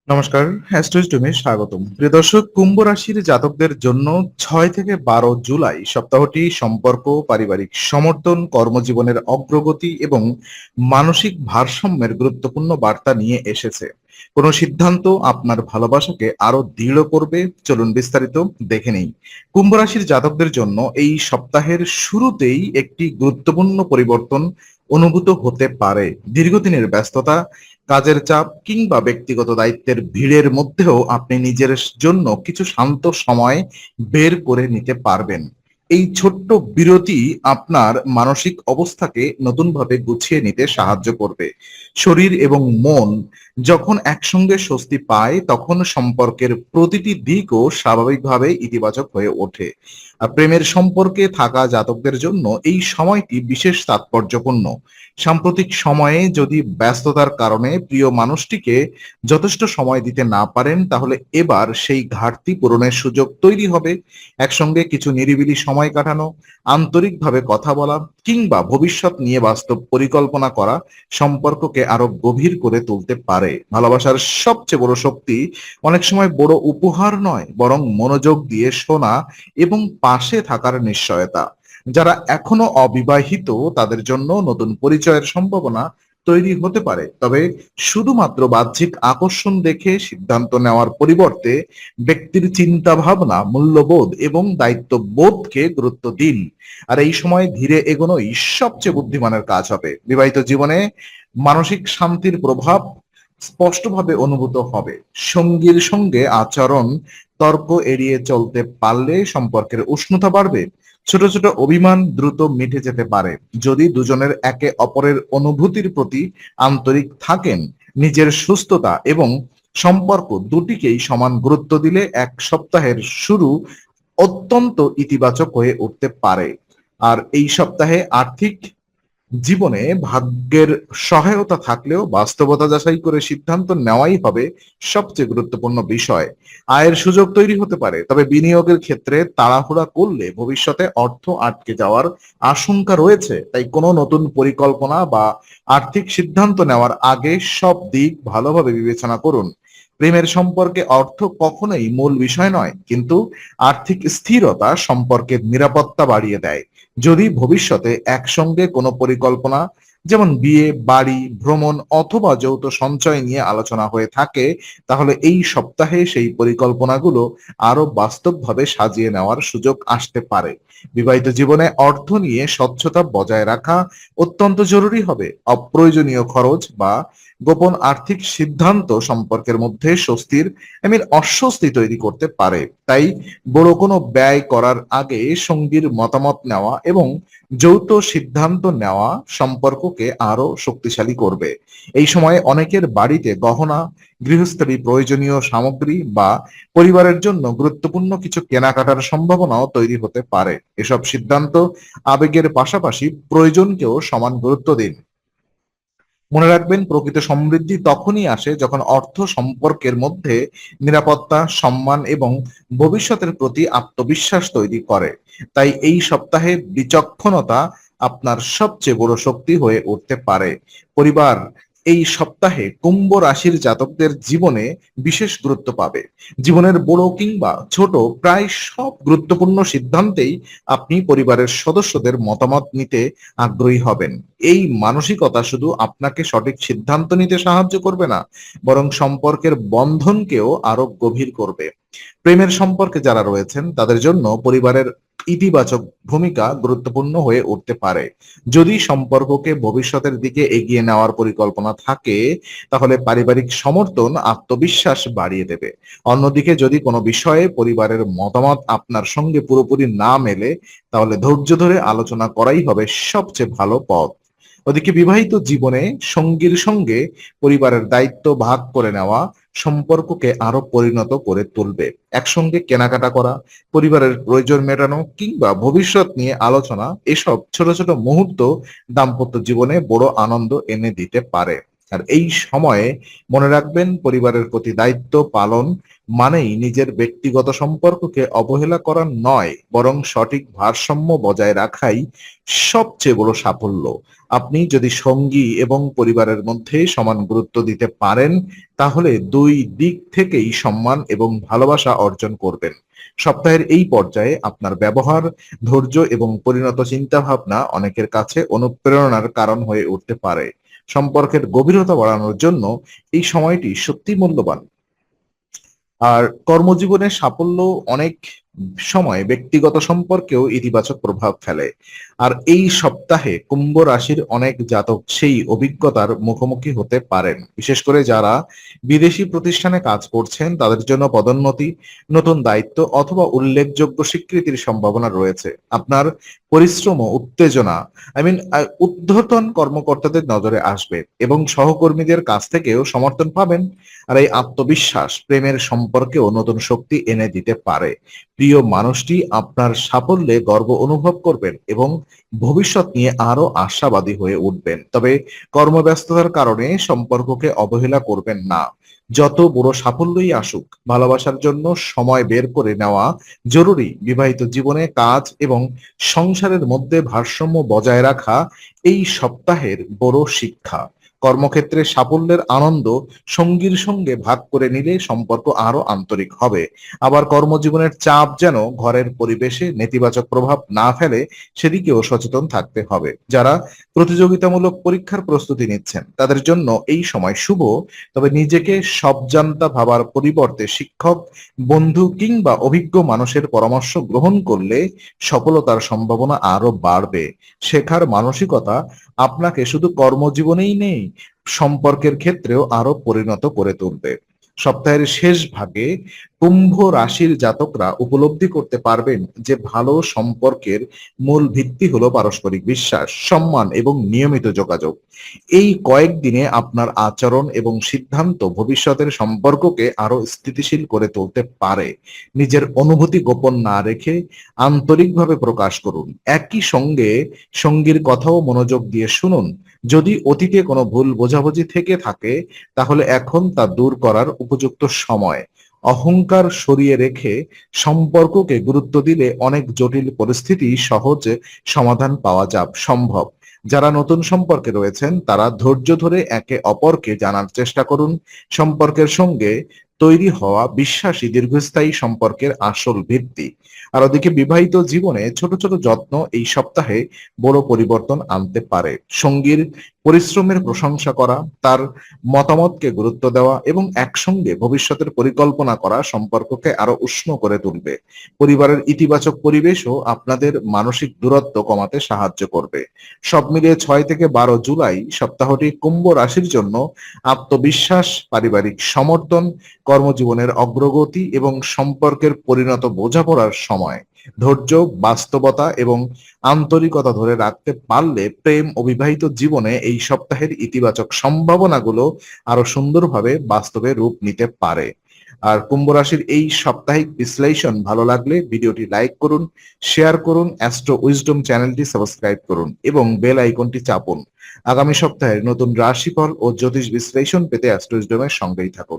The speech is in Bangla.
নমস্কার, অ্যাস্ট্রোইস্টমে স্বাগতম। প্রিয় দর্শক, কুম্ভ রাশির জাতকদের জন্য 6 থেকে 12 জুলাই সপ্তাহটি সম্পর্ক, পারিবারিক সমর্থন, কর্মজীবনের অগ্রগতি এবং মানসিক ভারসাম্যের গুরুত্বপূর্ণ বার্তা নিয়ে এসেছে। কোনো সিদ্ধান্ত আপনার ভালোবাসাকে আরো দৃঢ় করবে। চলুন বিস্তারিত দেখে নেই। কুম্ভ রাশির জাতকদের জন্য এই সপ্তাহের শুরুতেই একটি গুরুত্বপূর্ণ পরিবর্তন অনুভূত হতে পারে। দীর্ঘদিনের ব্যস্ততা, কাজের চাপ কিংবা ব্যক্তিগত দায়িত্বের ভিড়ের মধ্যেও আপনি নিজের জন্য কিছু শান্ত সময় বের করে নিতে পারবেন। এই ছোট্ট বিরতি আপনার মানসিক অবস্থাকে নতুনভাবে গুছিয়ে নিতে সাহায্য করবে। শরীর এবং মন যখন একসঙ্গে স্বস্তি পায়, তখন সম্পর্কের প্রতিটি দিকও স্বাভাবিকভাবে ইতিবাচক হয়ে ওঠে। আর প্রেমের সম্পর্কে থাকা জাতকদের জন্য এই সময়টি বিশেষ তাৎপর্যপূর্ণ। সাম্প্রতিক সময়ে যদি ব্যস্ততার কারণে প্রিয় মানুষটিকে যথেষ্ট সময় দিতে না পারেন, তাহলে এবার সেই ঘাটতি পূরণের সুযোগ তৈরি হবে। একসঙ্গে কিছু নিরিবিলি সময় কাটানো, আন্তরিকভাবে কথা বলা কিংবা ভবিষ্যৎ নিয়ে বাস্তব পরিকল্পনা করা সম্পর্ককে আরো গভীর করে তুলতে পারে। ভালোবাসার সবচেয়ে বড় শক্তি অনেক সময় বড় উপহার নয়, বরং মনোযোগ দিয়ে শোনা এবং পাশে থাকার নিশ্চয়তা। যারা এখনো অবিবাহিত, তাদের জন্য নতুন পরিচয়ের সম্ভাবনা তৈরি হতে পারে, তবে শুধুমাত্র বাহ্যিক আকর্ষণ দেখে সিদ্ধান্ত নেওয়ার পরিবর্তে ব্যক্তির চিন্তা ভাবনা, মূল্যবোধ এবং দায়িত্ববোধকে গুরুত্ব দিন। আর এই সময় ধীরে এগোনোই সবচেয়ে বুদ্ধিমানের কাজ হবে। বিবাহিত জীবনে মানসিক শান্তির প্রভাব স্পষ্টভাবে অনুভূত হবে। সঙ্গীর সঙ্গে আচরণ, তর্ক এড়িয়ে চলতে পারলে সম্পর্কের উষ্ণতা বাড়বে। ছোট ছোট অভিমান দ্রুত মিটে যেতে পারে যদি দুজনের একে অপরের অনুভূতির প্রতি আন্তরিক থাকেন। নিজের সুস্থতা এবং সম্পর্ক দুটিকেই সমান গুরুত্ব দিলে এক সপ্তাহের শুরু অত্যন্ত ইতিবাচক হয়ে উঠতে পারে। আর এই সপ্তাহে আর্থিক জীবনে ভাগ্যের সহায়তা থাকলেও বাস্তবতা যাচাই করে সিদ্ধান্ত নেওয়াই হবে সবচেয়ে গুরুত্বপূর্ণ বিষয়। আয়ের সুযোগ তৈরি হতে পারে, তবে বিনিয়োগের ক্ষেত্রে তাড়াহুড়া করলে ভবিষ্যতে অর্থ আটকে যাওয়ার আশঙ্কা রয়েছে। তাই কোনো নতুন পরিকল্পনা বা আর্থিক সিদ্ধান্ত নেওয়ার আগে সব দিক ভালোভাবে বিবেচনা করুন। প্রেমের সম্পর্কে অর্থ কখনোই মূল বিষয় নয়, কিন্তু আর্থিক স্থিরতা সম্পর্কের নিরাপত্তা বাড়িয়ে দেয়। যদি ভবিষ্যতে একসঙ্গে কোনো পরিকল্পনা, যেমন বিয়ে, বাড়ি, ভ্রমণ অথবা যৌথ সঞ্চয় নিয়ে আলোচনা হয়ে থাকে, তাহলে এই সপ্তাহে সেই পরিকল্পনাগুলো আরো বাস্তবভাবে সাজিয়ে নেওয়ার সুযোগ আসতে পারে। বিবাহিত জীবনে অর্থ নিয়ে স্বচ্ছতা বজায় রাখা অত্যন্ত জরুরি হবে। অপ্রয়োজনীয় খরচ বা গোপন আর্থিক সিদ্ধান্ত সম্পর্কের মধ্যে অস্বস্তি তৈরি করতে পারে। তাই বড় কোনো ব্যয় করার আগে সঙ্গীর মতামত নেওয়া এবং যৌথ সিদ্ধান্ত নেওয়া সম্পর্ককে আরো শক্তিশালী করবে। এই সময়ে অনেকের বাড়িতে গহনা, গৃহস্থালী প্রয়োজনীয় সামগ্রী বা পরিবারের জন্য গুরুত্বপূর্ণ কিছু কেনাকাটার সম্ভাবনাও তৈরি হতে পারে। এসব সিদ্ধান্ত আবেগের পাশাপাশি প্রয়োজনকেও সমান গুরুত্ব দিন। মনে রাখবেন, প্রকৃত সমৃদ্ধি তখনই আসে যখন অর্থ সম্পর্কের মধ্যে নিরাপত্তা, সম্মান এবং ভবিষ্যতের প্রতি আত্মবিশ্বাস তৈরি করে। তাই এই সপ্তাহে বিচক্ষণতা আপনার সবচেয়ে বড় শক্তি হয়ে উঠতে পারে। পরিবার এই সপ্তাহে কুম্ভ রাশির জাতকদের জীবনে বিশেষ গুরুত্ব পাবে। জীবনের বড় কিংবা ছোট প্রায় সব গুরুত্বপূর্ণ সিদ্ধান্তেই আপনি পরিবারের সদস্যদের মতামত নিতে আগ্রহী হবেন। এই মানসিকতা শুধু আপনাকে সঠিক সিদ্ধান্ত নিতে সাহায্য করবে না, বরং সম্পর্কের বন্ধনকেও আরো গভীর করবে। প্রেমের সম্পর্কে যারা রয়েছেন, তাদের জন্য পরিবারের ইতিবাচক ভূমিকা গুরুত্বপূর্ণ হয়ে উঠতে পারে। যদি সম্পর্ককে ভবিষ্যতের দিকে এগিয়ে নেওয়ার পরিকল্পনা থাকে, তাহলে পারিবারিক সমর্থন আত্মবিশ্বাস বাড়িয়ে দেবে। অন্যদিকে যদি কোনো বিষয়ে পরিবারের মতামত আপনার সঙ্গে পুরোপুরি না মেলে, তাহলে ধৈর্য ধরে আলোচনা করাই হবে সবচেয়ে ভালো পথ। ওদিকে বিবাহিত জীবনে সঙ্গীর সঙ্গে পরিবারের দায়িত্ব ভাগ করে নেওয়া সম্পর্ককে আরো পরিণত করে তুলবে। একসঙ্গে কেনাকাটা করা, পরিবারের প্রয়োজন মেটানো কিংবা ভবিষ্যৎ নিয়ে আলোচনা, এসব ছোট ছোট মুহূর্ত দাম্পত্য জীবনে বড় আনন্দ এনে দিতে পারে। আর এই সময়ে মনে রাখবেন, পরিবারের প্রতি দায়িত্ব পালন মানেই নিজের ব্যক্তিগত সম্পর্ককে অবহেলা করা নয়, বরং সঠিক ভারসাম্য বজায় রাখাই সবচেয়ে বড় সাফল্য। আপনি যদি সঙ্গী এবং পরিবারের মধ্যে সমান গুরুত্ব দিতে পারেন, তাহলে দুই দিক থেকেই সম্মান এবং ভালোবাসা অর্জন করবেন। সপ্তাহের এই পর্যায়ে আপনার ব্যবহার, ধৈর্য এবং পরিণত চিন্তাভাবনা অনেকের কাছে অনুপ্রেরণার কারণ হয়ে উঠতে পারে। সম্পর্কের গভীরতা বাড়ানোর জন্য এই সময়টি সত্যি মূল্যবান। আর কর্মজীবনের সাফল্য অনেক সময় ব্যক্তিগত সম্পর্কেও ইতিবাচক প্রভাব ফেলে। আর এই সপ্তাহে কুম্ভ রাশির অনেক জাতক সেই অভিজ্ঞতার মুখোমুখি হতে পারেন। বিশেষ করে যারা বিদেশি প্রতিষ্ঠানে কাজ করছেন, তাদের জন্য পদোন্নতি, নতুন দায়িত্ব অথবা উল্লেখযোগ্য স্বীকৃতির সম্ভাবনা রয়েছে। আপনার পরিশ্রম ও উত্তেজনা ঊর্ধ্বতন কর্মকর্তাদের নজরে আসবে এবং সহকর্মীদের কাছ থেকেও সমর্থন পাবেন। আর এই আত্মবিশ্বাস প্রেমের সম্পর্কেও নতুন শক্তি এনে দিতে পারে। প্রিয় মানুষটি আপনার সাফল্যে গর্ব অনুভব করবেন এবং ভবিষ্যৎ নিয়ে আরো আশাবাদী হয়ে উঠবেন। তবে কর্মব্যস্ততার কারণে সম্পর্ককে অবহেলা করবেন না। যত বড় সাফল্যই আসুক, ভালোবাসার জন্য সময় বের করে নেওয়া জরুরি। বিবাহিত জীবনে কাজ এবং সংসারের মধ্যে ভারসাম্য বজায় রাখা এই সপ্তাহের বড় শিক্ষা। কর্মক্ষেত্রে সাফল্যের আনন্দ সঙ্গীর সঙ্গে ভাগ করে নিলে সম্পর্ক আরো আন্তরিক হবে। আবার কর্মজীবনের চাপ যেন ঘরের পরিবেশে নেতিবাচক প্রভাব না ফেলে, সেদিকেও সচেতন থাকতে হবে। যারা প্রতিযোগিতামূলক পরীক্ষার প্রস্তুতি নিচ্ছেন, তাদের জন্য এই সময় শুভ। তবে নিজেকে সবজান্তা ভাবার পরিবর্তে শিক্ষক, বন্ধু কিংবা অভিজ্ঞ মানুষের পরামর্শ গ্রহণ করলে সফলতার সম্ভাবনা আরো বাড়বে। শেখার মানসিকতা আপনাকে শুধু কর্মজীবনেই নেই, সম্পর্কের ক্ষেত্রেও আরো পরিণত করে তুলবে। সপ্তাহের শেষ ভাগে কুম্ভ রাশির জাতকরা উপলব্ধি করতে পারবেন যে ভালো সম্পর্কের মূল ভিত্তি হলো পারস্পরিক বিশ্বাস, সম্মান এবং নিয়মিত যোগাযোগ। এই কয়েকদিনে আপনার আচরণ এবং সিদ্ধান্ত ভবিষ্যতের সম্পর্ককে আরো স্থিতিশীল করে তুলতে পারে। নিজের অনুভূতি গোপন না রেখে আন্তরিকভাবে প্রকাশ করুন। একই সঙ্গে সঙ্গীর কথাও মনোযোগ দিয়ে শুনুন। যদি অতীতে কোনো ভুল বোঝাবুঝি থেকে থাকে, তাহলে এখন তা দূর করার উপযুক্ত সময়। অহংকার সরিয়ে রেখে সম্পর্ককে গুরুত্ব দিলে অনেক জটিল পরিস্থিতি সহজে সমাধান পাওয়া সম্ভব। যারা নতুন সম্পর্কে রয়েছেন, তারা ধৈর্য ধরে একে অপরকে জানার চেষ্টা করুন। সম্পর্কের সঙ্গে তৈরি হওয়া বিশ্বাসী দীর্ঘস্থায়ী সম্পর্কের আসল ভিত্তি। আর ওদিকে বিবাহিত জীবনে ছোট ছোট যত্ন এই সপ্তাহে বড় পরিবর্তন আনতে পারে। সঙ্গীর পরিশ্রমের প্রশংসা করা, তার মতামতকে গুরুত্ব দেওয়া এবং একসঙ্গে ভবিষ্যতের পরিকল্পনা করা সম্পর্ককে আরো উষ্ণ করে তুলবে। পরিবারের ইতিবাচক পরিবেশও আপনাদের মানসিক দূরত্ব কমাতে সাহায্য করবে। সব মিলিয়ে 6 থেকে 12 জুলাই সপ্তাহটি কুম্ভ রাশির জন্য আত্মবিশ্বাস, পারিবারিক সমর্থন, কর্মজীবনের অগ্রগতি এবং সম্পর্কের পরিণত বোঝাপড়ার সময়। ধৈর্য, বাস্তবতা এবং আন্তরিকতা ধরে রাখতে পারলে প্রেম ও বিবাহিত জীবনে এই সপ্তাহের ইতিবাচক সম্ভাবনাগুলো আরো সুন্দরভাবে বাস্তবে রূপ নিতে পারে। আর কুম্ভ রাশির এই সাপ্তাহিক বিশ্লেষণ ভালো লাগলে ভিডিওটি লাইক করুন, শেয়ার করুন, অ্যাস্ট্রো উইজডম চ্যানেলটি সাবস্ক্রাইব করুন এবং বেল আইকনটি চাপুন। আগামী সপ্তাহের নতুন রাশিফল ও জ্যোতিষ বিশ্লেষণ পেতে অ্যাস্ট্রো উইজডমের সঙ্গেই থাকুন।